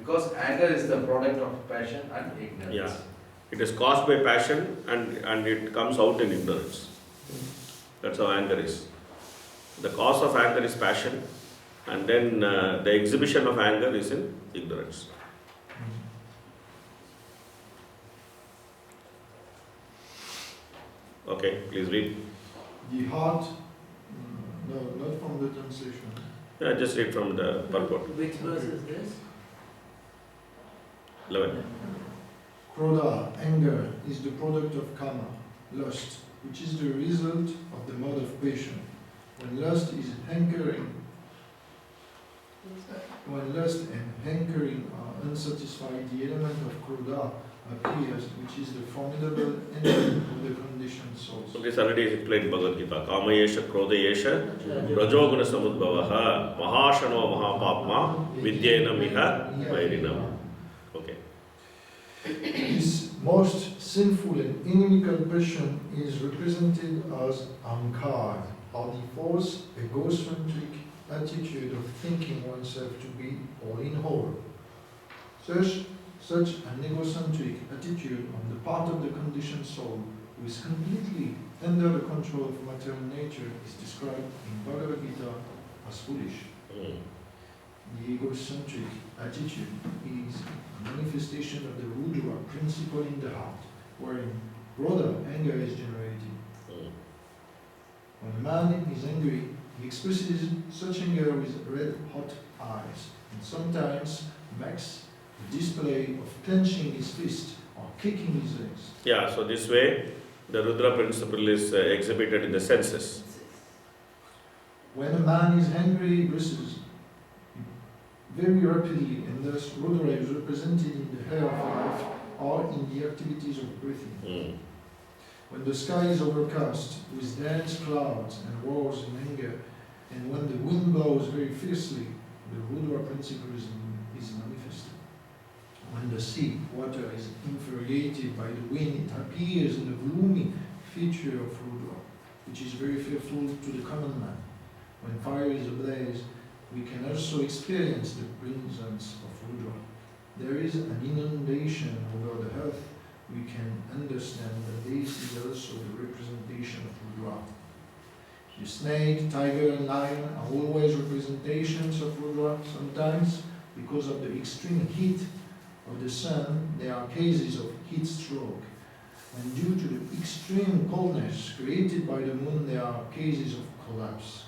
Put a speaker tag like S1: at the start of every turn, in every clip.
S1: Because anger is the product of passion and ignorance.
S2: Yeah. It is caused by passion and it comes out in ignorance. That's how anger is. The cause of anger is passion, and then the exhibition of anger is in ignorance. Okay, please read.
S3: The heart, no, not from the translation.
S2: Yeah, just read from the purport.
S4: Which verse is this?
S2: 11.
S3: Krodha, anger, is the product of kama, lust, which is the result of the mode of passion. When lust and hankering are unsatisfied, the element of krodha appears, which is the formidable enemy of the conditioned souls.
S2: So this already is explained in Bhagavad Gita. Kamayesha, Krodayesha, Rajoguna Samudbhavaha, Mahashano Mahapapma, Vidyena Miha, Vairinam. Okay.
S3: This most sinful and inimical passion is represented as ankar, or the false egocentric attitude of thinking oneself to be all in whole. Such an egocentric attitude on the part of the conditioned soul, who is completely under the control of material nature, is described in Bhagavad Gita as foolish. The egocentric attitude is a manifestation of the Rudra principle in the heart, wherein broader anger is generated. When a man is angry, he expresses such anger with red-hot eyes, and sometimes makes a display of clenching his fist or kicking his legs.
S2: Yeah, so this way the Rudra principle is exhibited in the senses.
S3: When a man is angry, he breathes very rapidly, and thus Rudra is represented in the air of life or in the activities of breathing. When the sky is overcast with dense clouds and roars in anger, and when the wind blows very fiercely, the Rudra principle is manifested. When the sea water is infuriated by the wind, it appears in the gloomy feature of Rudra, which is very fearful to the common man. When fire is ablaze, we can also experience the presence of Rudra. There is an inundation over the earth. We can understand that this is also the representation of Rudra. The snake, tiger, and lion are always representations of Rudra. Sometimes, because of the extreme heat of the sun, there are cases of heat stroke. And due to the extreme coldness created by the moon, there are cases of collapse.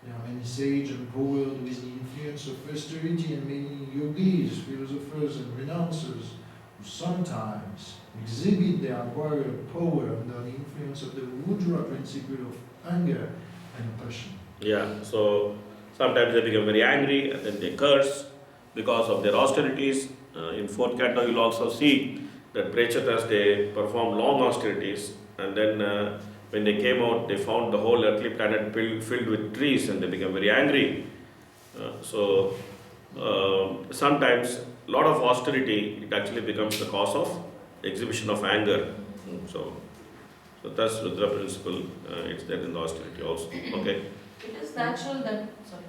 S3: There are many sages empowered with the influence of austerity, and many yogis, philosophers, and renouncers who sometimes exhibit their acquired power under the influence of the Rudra principle of anger and passion.
S2: Yeah, so sometimes they become very angry and then they curse because of their austerities. In 4th canto, you'll also see that Prechatas, they perform long austerities, and then when they came out, they found the whole earthly planet filled with trees, and they became very angry. Sometimes a lot of austerity, it actually becomes the cause of exhibition of anger. So thus Rudra principle, it's there in the austerity also. Okay.
S5: It is natural that. Sorry.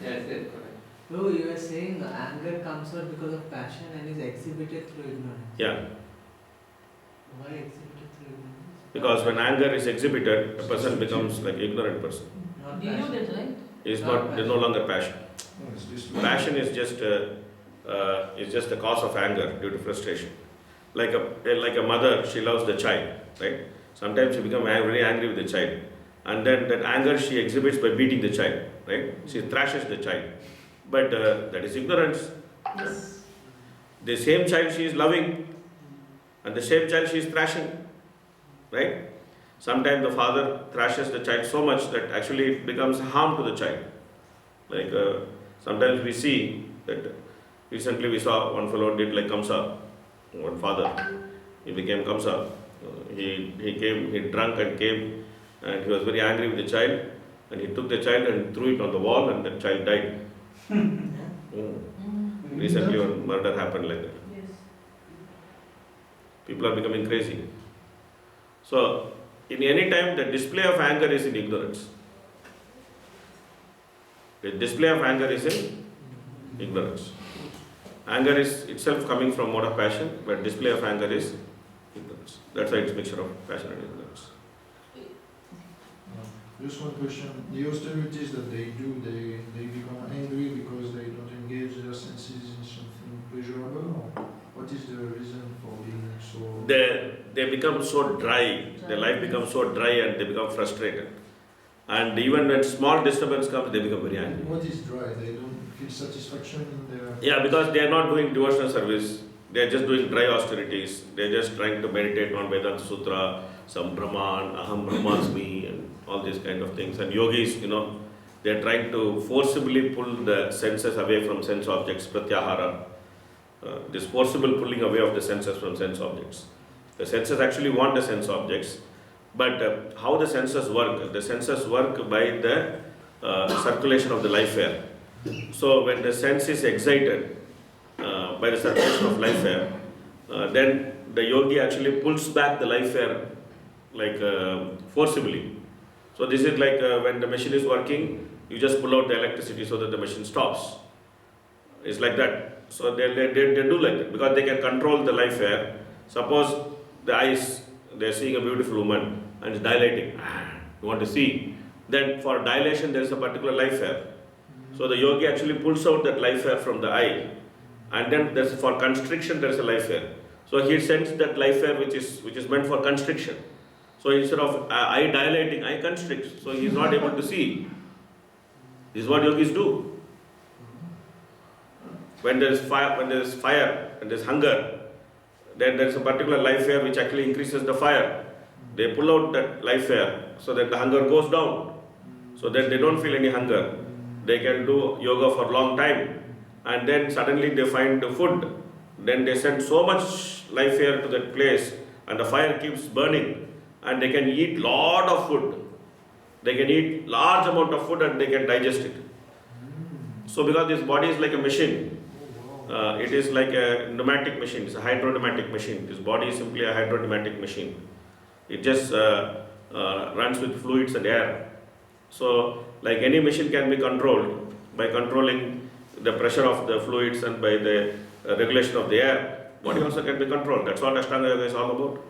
S1: Yes, correct.
S4: No, you are saying anger comes out because of passion and is exhibited through ignorance.
S2: Yeah.
S4: Why exhibited through ignorance?
S2: Because when anger is exhibited, a person becomes like ignorant person.
S4: Not
S5: You
S4: passion.
S5: did, right?
S2: It's not. There's no longer passion.
S3: No, it's this
S2: Passion is just the cause of anger due to frustration. Like a mother, she loves the child, right? Sometimes she becomes very angry with the child, and then that anger she exhibits by beating the child, right? She thrashes the child, but that is ignorance.
S5: Yes.
S2: The same child she is loving, and the same child she is thrashing, right? Sometimes the father thrashes the child so much that actually it becomes harm to the child. Like sometimes we see that recently we saw one fellow did like Kamsa, one father, he became Kamsa. He drank and came, and he was very angry with the child, and he took the child and threw it on the wall, and the child died. Recently one murder happened like that.
S5: Yes.
S2: People are becoming crazy. So, in any time, the display of anger is in ignorance. The display of anger is in Ignorance. Anger is itself coming from mode of passion, but display of anger is ignorance. That's why it's mixture of passion and ignorance.
S3: Just one question. The austerities that they do, they become angry because they don't engage their senses in something pleasurable? Or what is the reason for being so...
S2: They become so dry, their life becomes so dry and they become frustrated. And even when small disturbance comes, they become very angry.
S3: What is dry? They don't feel satisfaction in their...
S2: Yeah, because they are not doing devotional service. They are just doing dry austerities. They are just trying to meditate on Vedanta Sutra, some Brahman, Aham Brahmasmi, and all these kind of things. And yogis, they are trying to forcibly pull the senses away from sense objects, pratyahara. This forcible pulling away of the senses from sense objects. The senses actually want the sense objects, but how the senses work? The senses work by the circulation of the life air. So when the sense is excited by the circulation of life air, then the yogi actually pulls back the life air like forcibly. So this is like when the machine is working, you just pull out the electricity so that the machine stops. It's like that. So they do like that because they can control the life air. Suppose the eyes, they are seeing a beautiful woman and it's dilating. You want to see. Then for dilation there is a particular life air. So the yogi actually pulls out that life air from the eye. And then for constriction there is a life air. So he sends that life air which is meant for constriction. So instead of eye dilating, eye constricts. So he is not able to see. This is what yogis do. When there is fire and there is hunger, then there is a particular life air which actually increases the fire. They pull out that life air so that the hunger goes down. So that they don't feel any hunger. They can do yoga for a long time. And then suddenly they find the food. Then they send so much life air to that place and the fire keeps burning. And they can eat lot of food. They can eat large amount of food and they can digest it. So because this body is like a machine, it is like a pneumatic machine, it's a hydropneumatic machine. This body is simply a hydropneumatic machine. It just runs with fluids and air. So like any machine can be controlled by controlling the pressure of the fluids and by the regulation of the air. Body also can be controlled. That's what Ashtanga Yoga is all about.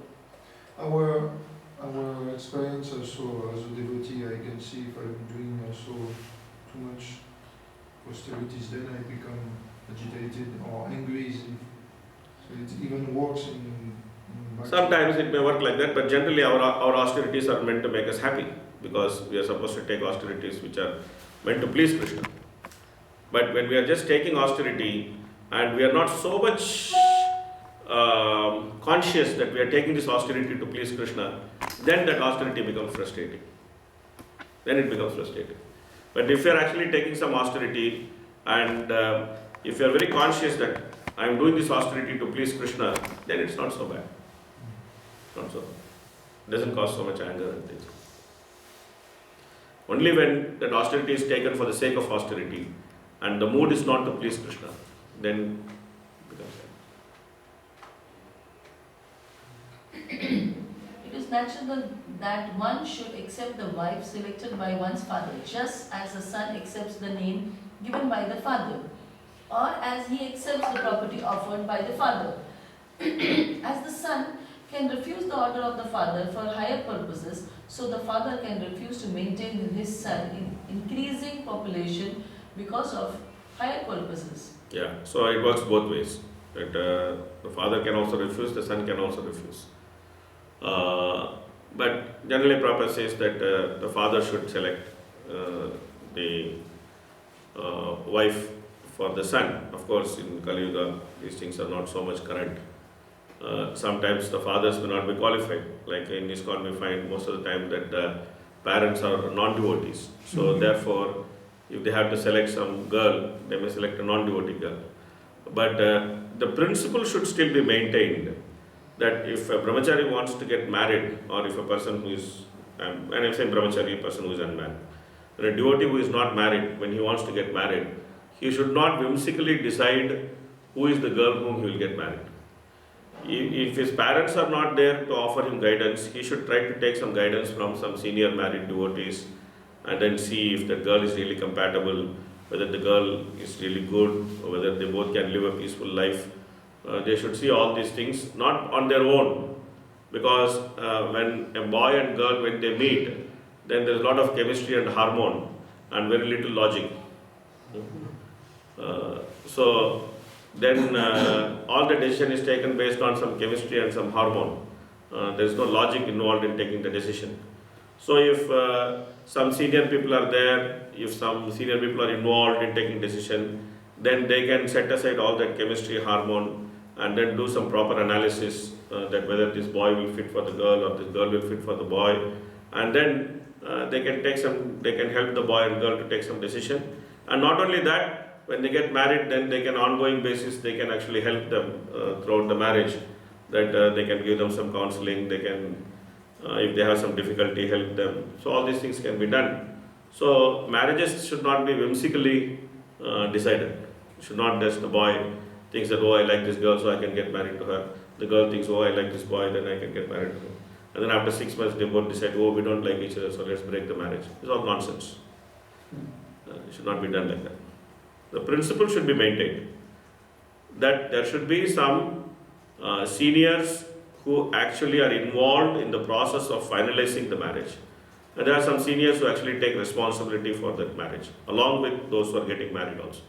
S3: Our experience also as a devotee, I can see if I'm doing also too much austerities, then I become agitated or angry easily. So it even works in
S2: Sometimes it may work like that, but generally our austerities are meant to make us happy because we are supposed to take austerities which are meant to please Krishna. But when we are just taking austerity and we are not so much conscious that we are taking this austerity to please Krishna, then that austerity becomes frustrating. Then it becomes frustrating. But if you are actually taking some austerity and if you are very conscious that I am doing this austerity to please Krishna, then it's not so bad. Not so. It doesn't cause so much anger and things. Only when that austerity is taken for the sake of austerity and the mood is not to please Krishna, then it becomes
S5: It is natural that one should accept the wife selected by one's father, just as a son accepts the name given by the father, or as he accepts the property offered by the father. As the son can refuse the order of the father for higher purposes, so the father can refuse to maintain his son in increasing population because of higher purposes.
S2: Yeah, so it works both ways. That the father can also refuse, the son can also refuse. But generally Prabhupada says that the father should select the wife for the son. Of course, in Kali Yuga, these things are not so much current. Sometimes the fathers may not be qualified. Like in ISKCON, we find most of the time that the parents are non-devotees. So therefore, if they have to select some girl, they may select a non-devotee girl. But the principle should still be maintained that if a brahmachari wants to get married, or if a person who is, and I'm saying brahmachari, a person who is unmarried, a devotee who is not married, when he wants to get married, he should not whimsically decide who is the girl whom he will get married. If his parents are not there to offer him guidance, he should try to take some guidance from some senior married devotees and then see if the girl is really compatible whether the girl is really good, or whether they both can live a peaceful life. They should see all these things, not on their own, because when a boy and girl, when they meet, then there's a lot of chemistry and hormone and very little logic. So then all the decision is taken based on some chemistry and some hormone. There is no logic involved in taking the decision. So if some senior people are there, if some senior people are involved in taking decision, then they can set aside all that chemistry, hormone, and then do some proper analysis that whether this boy will fit for the girl or this girl will fit for the boy, and then they can help the boy and girl to take some decision. And not only that, when they get married, then they can ongoing basis, they can actually help them throughout the marriage, that they can give them some counseling, they can, if they have some difficulty, help them. So all these things can be done. So marriages should not be whimsically decided. It should not just the boy thinks that, oh, I like this girl, so I can get married to her. The girl thinks, oh, I like this boy, then I can get married to him. And then after 6 months, they both decide, oh, we don't like each other, so let's break the marriage. It's all nonsense. It should not be done like that. The principle should be maintained that there should be some seniors who actually are involved in the process of finalizing the marriage. And there are some seniors who actually take responsibility for that marriage, along with those who are getting married also.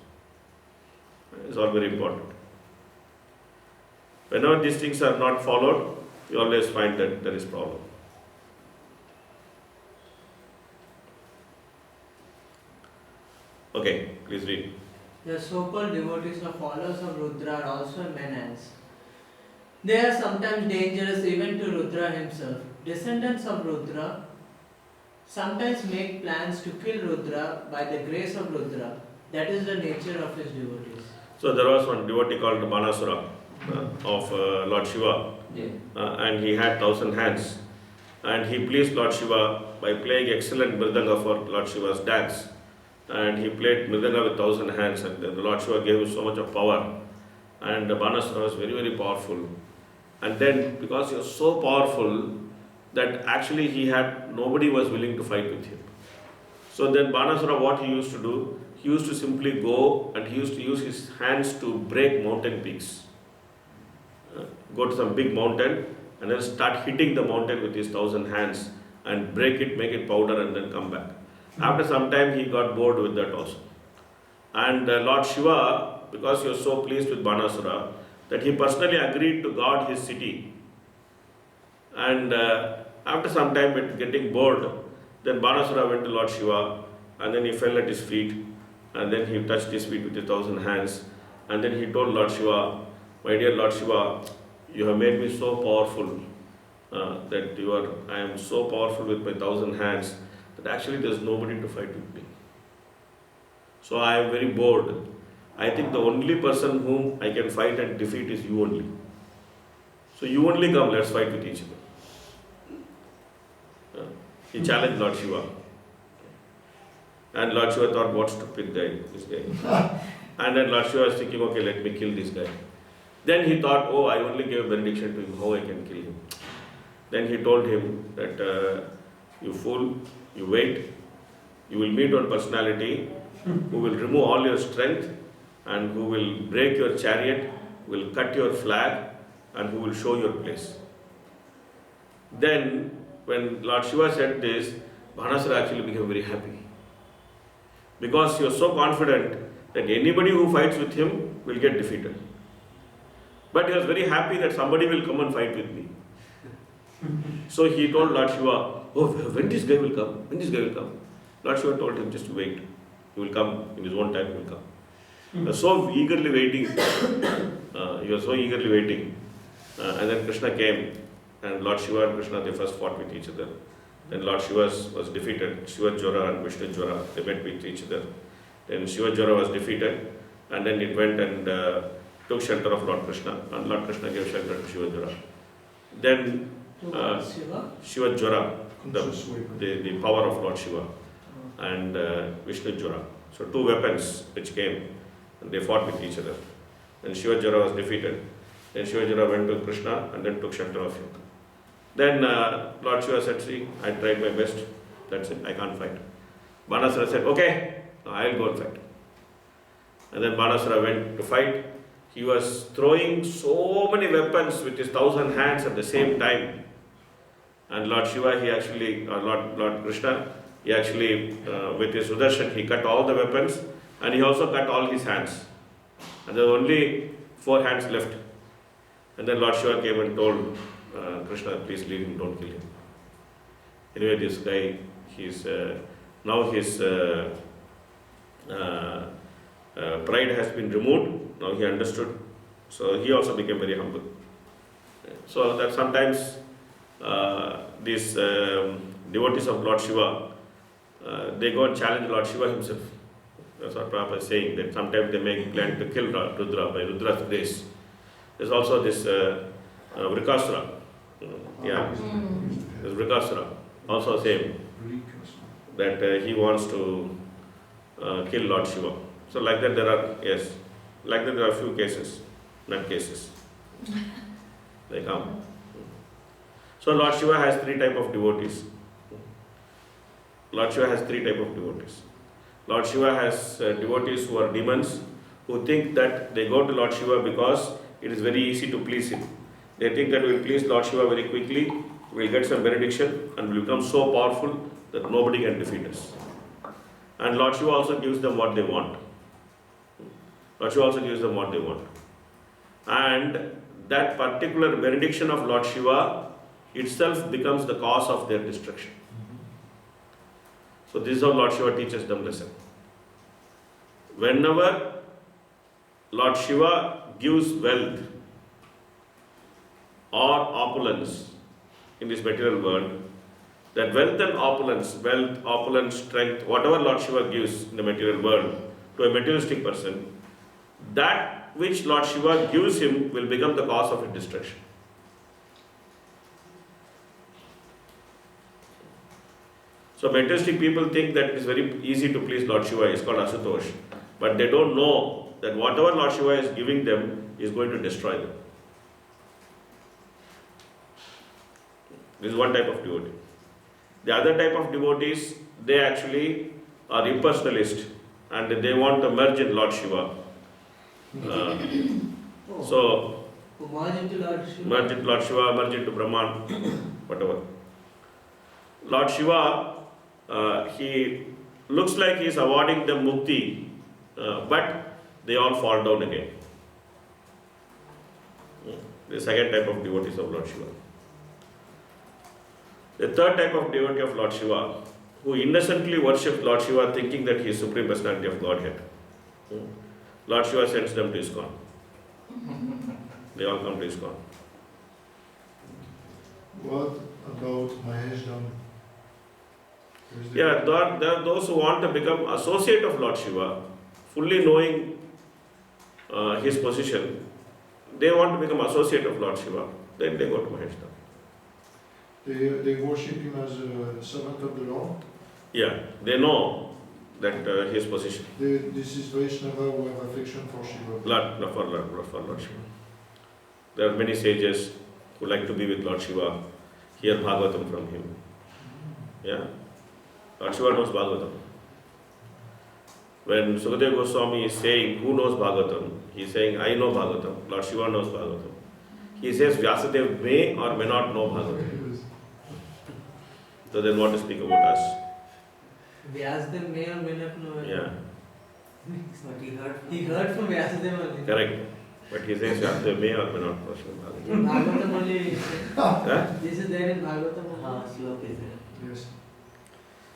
S2: It's all very important. Whenever these things are not followed, you always find that there is problem. Okay, please read.
S4: The so-called devotees or followers of Rudra are also menace. They are sometimes dangerous even to Rudra himself. Descendants of Rudra sometimes make plans to kill Rudra by the grace of Rudra. That is the nature of his devotees.
S2: So there was one devotee called Banasura of Lord Shiva, and he had 1,000 hands, and he pleased Lord Shiva by playing excellent mridanga for Lord Shiva's dance. And he played mridanga with 1,000 hands, and the Lord Shiva gave him so much of power. And Banasura was very, very powerful. And then, because he was so powerful, that actually nobody was willing to fight with him. So then Banasura, what he used to do, he used to simply go and he used to use his hands to break mountain peaks. Go to some big mountain and then start hitting the mountain with his 1,000 hands and break it, make it powder, and then come back. After some time, he got bored with that also. And Lord Shiva, because he was so pleased with Banasura, that he personally agreed to guard his city. And after some time, with getting bored, then Banasura went to Lord Shiva, and then he fell at his feet, and then he touched his feet with his 1,000 hands, and then he told Lord Shiva, my dear Lord Shiva, you have made me so powerful that I am so powerful with my 1,000 hands that actually there is nobody to fight with me. So I am very bored. I think the only person whom I can fight and defeat is you only. So you only come, let's fight with each other. He challenged Lord Shiva. And Lord Shiva thought, what stupid guy, this guy. And then Lord Shiva was thinking, okay, let me kill this guy. Then he thought, oh, I only gave a benediction to him, how I can kill him. Then he told him that, you fool, you wait, you will meet one personality who will remove all your strength and who will break your chariot, will cut your flag, and who will show your place. Then, when Lord Shiva said this, Banasura actually became very happy. Because he was so confident that anybody who fights with him will get defeated. But he was very happy that somebody will come and fight with me. So he told Lord Shiva, oh, when this guy will come? When this guy will come? Lord Shiva told him, just wait. He will come, in his own time he will come. He was so eagerly waiting. And then Krishna came, and Lord Shiva and Krishna, they first fought with each other. Then Lord Shiva was defeated. Shiva Jwara and Vishnu Jwara, they met with each other. Then Shiva Jwara was defeated, and then it went and took shelter of Lord Krishna, and Lord Krishna gave shelter to Shiva Jwara. Then Shiva Jwara, the power of Lord Shiva, and Vishnu Jwara. So two weapons which came, and they fought with each other. Then Shiva Jwara was defeated. Then Shiva Jwara went to Krishna and then took shelter of him. Then Lord Shiva said, see, I tried my best, that's it, I can't fight. Banasura said, okay, I'll go and fight. And then Banasura went to fight. He was throwing so many weapons with his 1,000 hands at the same time. And Lord Shiva, he actually, or Lord Krishna, he actually, with his Sudarshan, he cut all the weapons and he also cut all his hands. And there were only 4 hands left. And then Lord Shiva came and told Krishna, please leave him, don't kill him. Anyway, this guy, now his pride has been removed. Now he understood. So he also became very humble. So that sometimes these devotees of Lord Shiva, they go and challenge Lord Shiva himself. That's what Prabhupada is saying, that sometimes they make plan to kill Rudra by Rudra's grace. There's also this Vrikasura. Yeah, there's Vrikasura. Also same, that he wants to kill Lord Shiva. So like that there are, yes, like that there are few cases, not cases. They come. So Lord Shiva has 3 types of devotees. Lord Shiva has 3 types of devotees. Lord Shiva has devotees who are demons, who think that they go to Lord Shiva because it is very easy to please him. They think that we will please Lord Shiva very quickly, we will get some benediction and will become so powerful that nobody can defeat us. And Lord Shiva also gives them what they want. Lord Shiva also gives them what they want. And that particular benediction of Lord Shiva itself becomes the cause of their destruction. So this is how Lord Shiva teaches them lesson. Whenever Lord Shiva gives wealth or opulence in this material world, that wealth and opulence, strength, whatever Lord Shiva gives in the material world to a materialistic person, that which Lord Shiva gives him will become the cause of his destruction. So materialistic people think that it is very easy to please Lord Shiva, it's called Asutosh. But they don't know that whatever Lord Shiva is giving them is going to destroy them. This is one type of devotee. The other type of devotees, they actually are impersonalist and they want to merge in Lord Shiva. So,
S4: merge into Lord Shiva.
S2: Merge into Lord Shiva, merge into Brahman, whatever. Lord Shiva, he looks like he is awarding them mukti, but they all fall down again. The second type of devotees of Lord Shiva. The third type of devotee of Lord Shiva, who innocently worships Lord Shiva thinking that he is Supreme Personality of Godhead. Lord Shiva sends them to ISKCON. They all come to ISKCON.
S3: What about Mahesh Dam?
S2: Yeah, there are those who want to become associate of Lord Shiva, fully knowing his position. They want to become associate of Lord Shiva. Then they go to Mahesh Dam.
S3: They worship him as a servant of the Lord.
S2: Yeah, they know that his position.
S3: This is Vaishnava who have affection for Shiva.
S2: For Lord Shiva. There are many sages who like to be with Lord Shiva, hear Bhagavatam from him. Yeah. Lord Shiva knows Bhagavatam. When Sukadeva Goswami is saying, who knows Bhagavatam? He is saying, I know Bhagavatam. Lord Shiva knows Bhagavatam. He says, Vyasadeva may or may not know Bhagavatam. So then what to speak about us?
S4: Vyasadeva may or may not know.
S2: Yeah.
S4: But he heard from Vyasadeva only.
S2: Correct. But he says, Vyasadeva may or may not know Bhagavatam.
S4: In Bhagavatam only.
S2: Huh?
S4: This is there in Bhagavatam. Slok is there.
S3: Yes.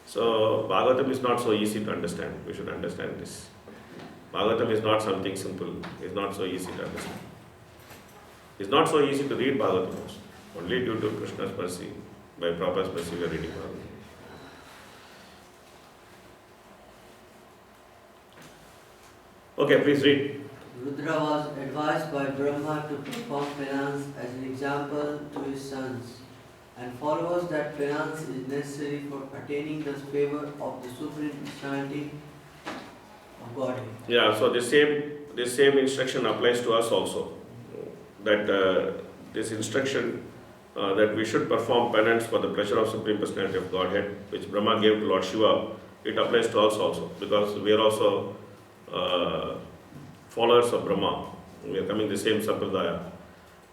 S2: So Bhagavatam is not so easy to understand. We should understand this. Bhagavatam is not something simple. It's not so easy to understand. It's not so easy to read Bhagavatam also. Only due to Krishna's mercy, by Prabhupada's mercy, we are reading Bhagavatam. Okay, please read.
S6: Rudra was advised by Brahma to perform penance as an example to his sons, and followers that penance is necessary for attaining the favor of the Supreme Personality of Godhead.
S2: Yeah, so the same instruction applies to us also. That this instruction that we should perform penance for the pleasure of Supreme Personality of Godhead, which Brahma gave to Lord Shiva, it applies to us also, because we are also followers of Brahma. We are coming the same sampradaya,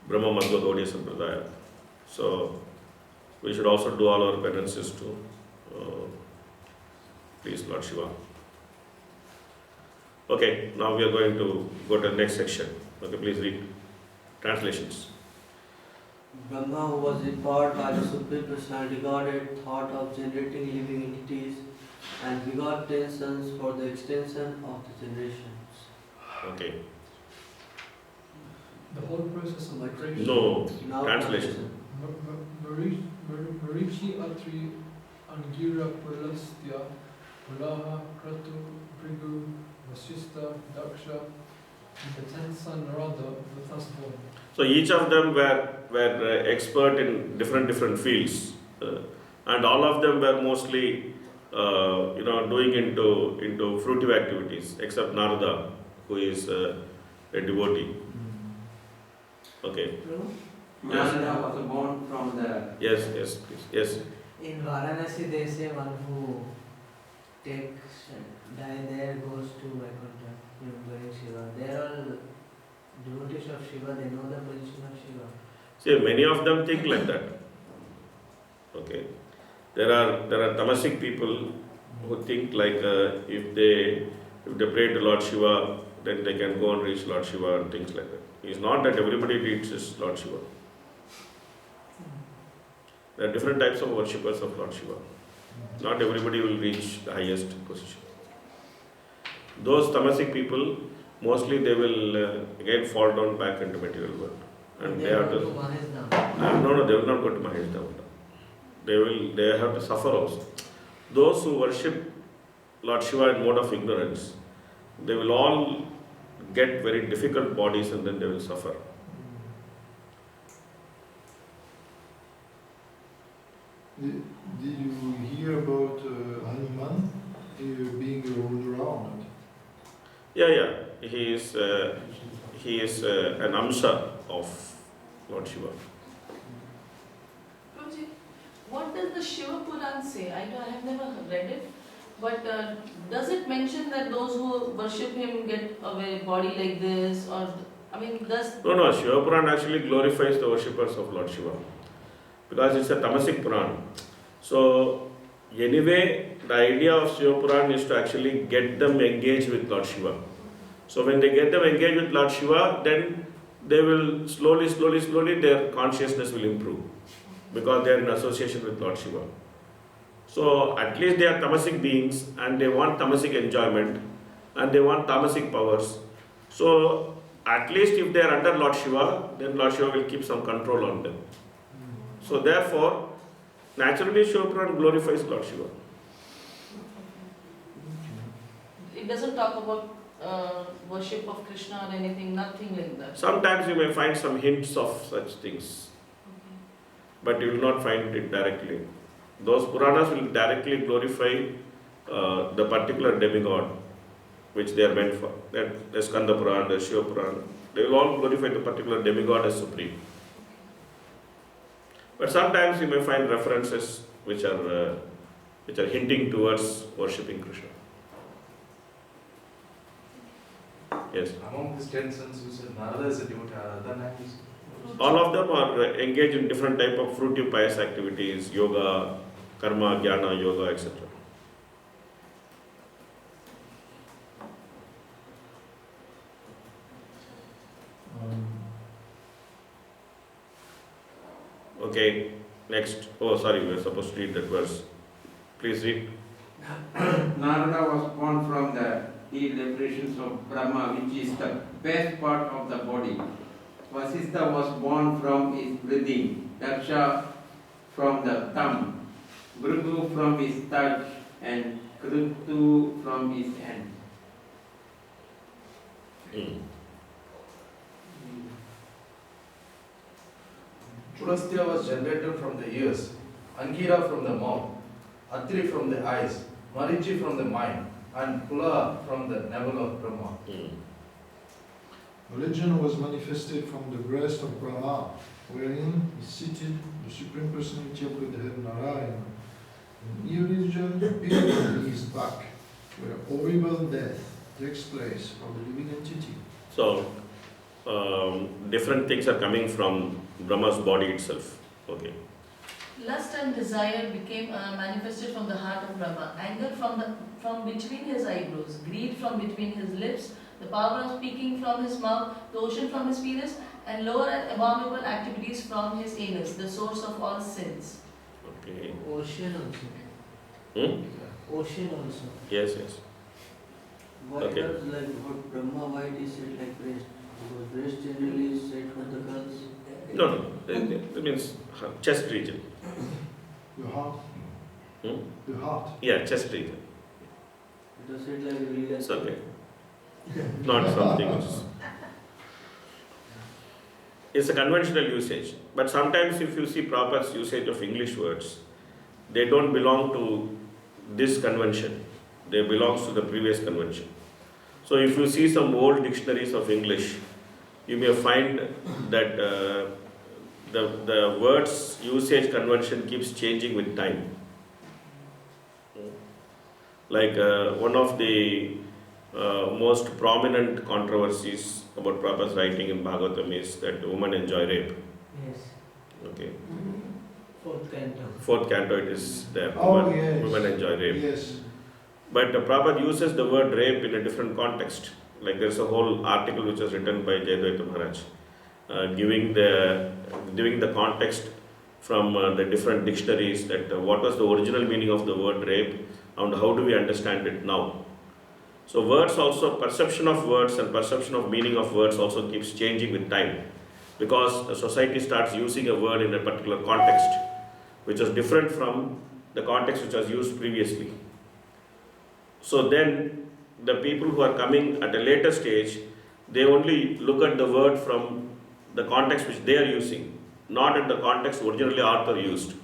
S2: Brahma Madhva Gaudiya sampradaya. So we should also do all our penances to please Lord Shiva. Okay, now we are going to go to the next section. Okay, please read translations.
S6: Brahma, who was empowered by the Supreme Personality Godhead, thought of generating living entities and begot 10 sons for the extension of the generations.
S2: Okay.
S7: The whole process of migration.
S2: No,
S6: Now
S2: translation.
S7: Marichi, Atri, Angira, Pulastya, Pulaha, Kratu, Brigu, Vasistha, Daksha, and the 10th son Narada were thus born.
S2: So each of them were expert in different fields, and all of them were mostly doing into fruitive activities, except Narada, who is a devotee. Okay.
S1: Narada was born from the
S2: Yes, please. Yes.
S4: In Varanasi, they say one who takes die there goes to Vaikuntha, remembering Shiva. They are all devotees of Shiva, they know the position of Shiva.
S2: See, many of them think like that. Okay. There are tamasic people who think like if they pray to Lord Shiva, then they can go and reach Lord Shiva and things like that. It's not that everybody reaches Lord Shiva. There are different types of worshippers of Lord Shiva. Not everybody will reach the highest position. Those tamasic people, mostly they will again fall down back into material world. And they have to. No, they will not go to Mahesh Dhamma. They have to suffer also. Those who worship Lord Shiva in mode of ignorance, they will all get very difficult bodies and then they will suffer.
S3: Did you hear about Hanuman being ruled around?
S2: Yeah. He is an amsa of Lord Shiva.
S5: Prabhuji, what does the Shiva Puran say? I have never read it, but does it mention that those who worship him get a body like this, or does?
S2: No. Shiva Puran actually glorifies the worshippers of Lord Shiva because it's a tamasic Puran. So anyway, the idea of Shiva Puran is to actually get them engaged with Lord Shiva. So when they get them engaged with Lord Shiva, then they will slowly their consciousness will improve because they are in association with Lord Shiva. So at least they are tamasic beings and they want tamasic enjoyment and they want tamasic powers. So at least if they are under Lord Shiva, then Lord Shiva will keep some control on them. So therefore, naturally Shiva Puran glorifies Lord Shiva.
S5: It doesn't talk about worship of Krishna or anything, nothing like that.
S2: Sometimes you may find some hints of such things, but you will not find it directly. Those Puranas will directly glorify the particular demigod which they are meant for. That the Skanda Puran, the Shiva Puran, they will all glorify the particular demigod as supreme. But sometimes you may find references which are hinting towards worshipping Krishna. Yes.
S1: among these 10 sons, you said Narada is a devotee, other than that is
S2: All of them are engaged in different type of fruitive pious activities, yoga, karma, jnana, yoga, etc. Okay, next. Oh, sorry, we are supposed to read that verse. Please read.
S8: Narada was born from the deliberations of Brahma, which is the best part of the body. Vasistha was born from his breathing, Daksha from the thumb, Bhrigu from his touch, and Kritu from his hand.
S1: Pulastya was generated from the ears, Angira from the mouth, Atri from the eyes, Marichi from the mind, and Pula from the navel of Brahma.
S3: Religion was manifested from the breast of Brahma, wherein is seated the Supreme Personality of Godhead Narayana. And irreligion appeared on his back, where horrible death takes place for the living entity.
S2: So, different things are coming from Brahma's body itself. Okay.
S5: Lust and desire became manifested from the heart of Brahma, anger from between his eyebrows, greed from between his lips, the power of speaking from his mouth, the ocean from his penis, and lower and abominable activities from his anus, the source of all sins.
S2: Okay.
S4: Ocean also.
S2: Hmm?
S4: Ocean also.
S2: Yes, yes.
S6: Why
S2: Okay.
S6: does like what Brahma, why it is said like breast? Because breast generally is said for the girls.
S2: No, it means chest region.
S3: The heart.
S2: Hmm?
S3: The heart.
S2: Yeah, chest region.
S6: It was said like really like
S2: It's okay. Not something which is. It's a conventional usage. But sometimes if you see proper usage of English words, they don't belong to this convention. They belong to the previous convention. So if you see some old dictionaries of English, you may find that the words usage convention keeps changing with time. Like one of the most prominent controversies about Prabhupada's writing in Bhagavatam is that women enjoy rape.
S4: Yes.
S2: Okay.
S4: Fourth canto.
S2: Fourth canto it is there.
S3: Oh,
S2: women,
S3: yes.
S2: women enjoy rape.
S3: Yes.
S2: But Prabhupada uses the word rape in a different context. Like there's a whole article which was written by Jayadvaita Maharaj, giving the context from the different dictionaries that what was the original meaning of the word rape and how do we understand it now. So words also, perception of words and perception of meaning of words also keeps changing with time, because the society starts using a word in a particular context which was different from the context which was used previously. So then the people who are coming at a later stage, they only look at the word from the context which they are using, not at the context originally author used.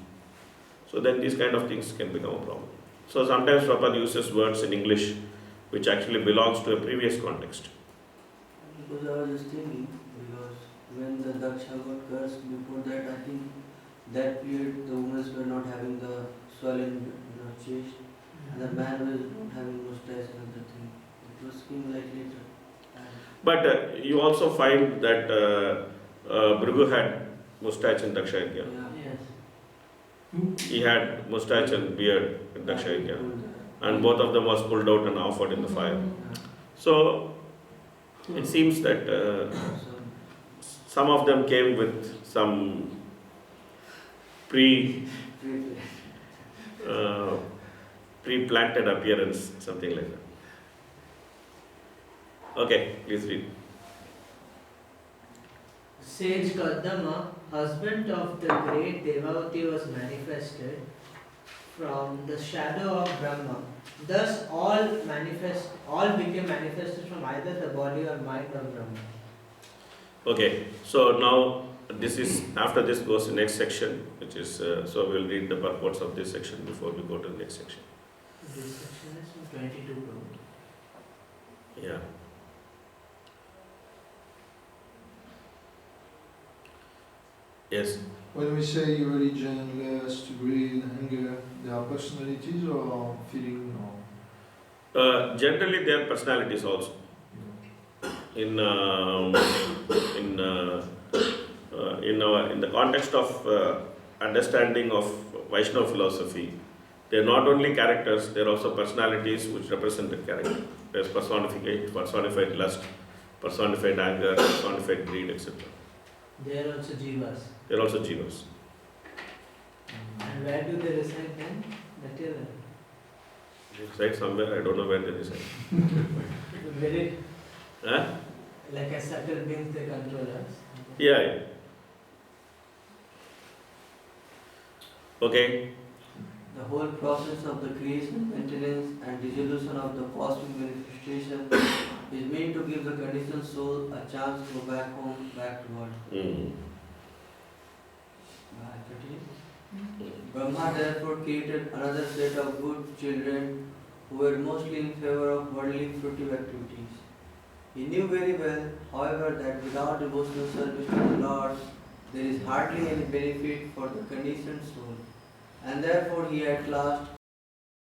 S2: So then these kind of things can become a problem. So sometimes Prabhupada uses words in English which actually belongs to a previous context.
S6: Because I was just thinking, because when the Daksha got cursed, before that I think that period the women were not having the swollen chest, and the man was not having mustache and other thing. It was came like later.
S2: But you also find that Bhrigu had mustache in Daksha Yajna.
S6: Yeah.
S4: Yes.
S2: He had mustache and beard in Daksha Yajna. And both of them was pulled out and offered in the fire. So it seems that some of them came with some pre-planted appearance, something like that. Okay, please read.
S4: Sage Kadama, husband of the great Devavati, was manifested from the shadow of Brahma. Thus all became manifested from either the body or mind of Brahma.
S2: Okay, so now this is, after this goes the next section, which is, so we'll read the purports of this section before we go to the next section.
S4: This section is from 22 to
S2: Yeah. Yes.
S3: When we say religion, lust, greed, anger, they are personalities or feeling or
S2: Generally, they are personalities also. In the context of understanding of Vaishnava philosophy, they are not only characters; they are also personalities which represent the character. There's personified lust, personified anger, personified greed, etc.
S4: They are also jivas.
S2: They are also jivas.
S4: And where do they reside then? Material.
S2: Right somewhere, I don't know where they reside.
S4: Very
S2: Huh?
S4: like a subtle beings they control us.
S2: Yeah, yeah. Okay.
S6: The whole process of the creation, maintenance and dissolution of the cosmic manifestation is meant to give the conditioned soul a chance to go back home, back to God.
S2: Mm.
S6: Brahma therefore created another set of good children who were mostly in favor of worldly fruitive activities. He knew very well, however, that without devotional service to the Lord, there is hardly any benefit for the conditioned soul, and therefore he at last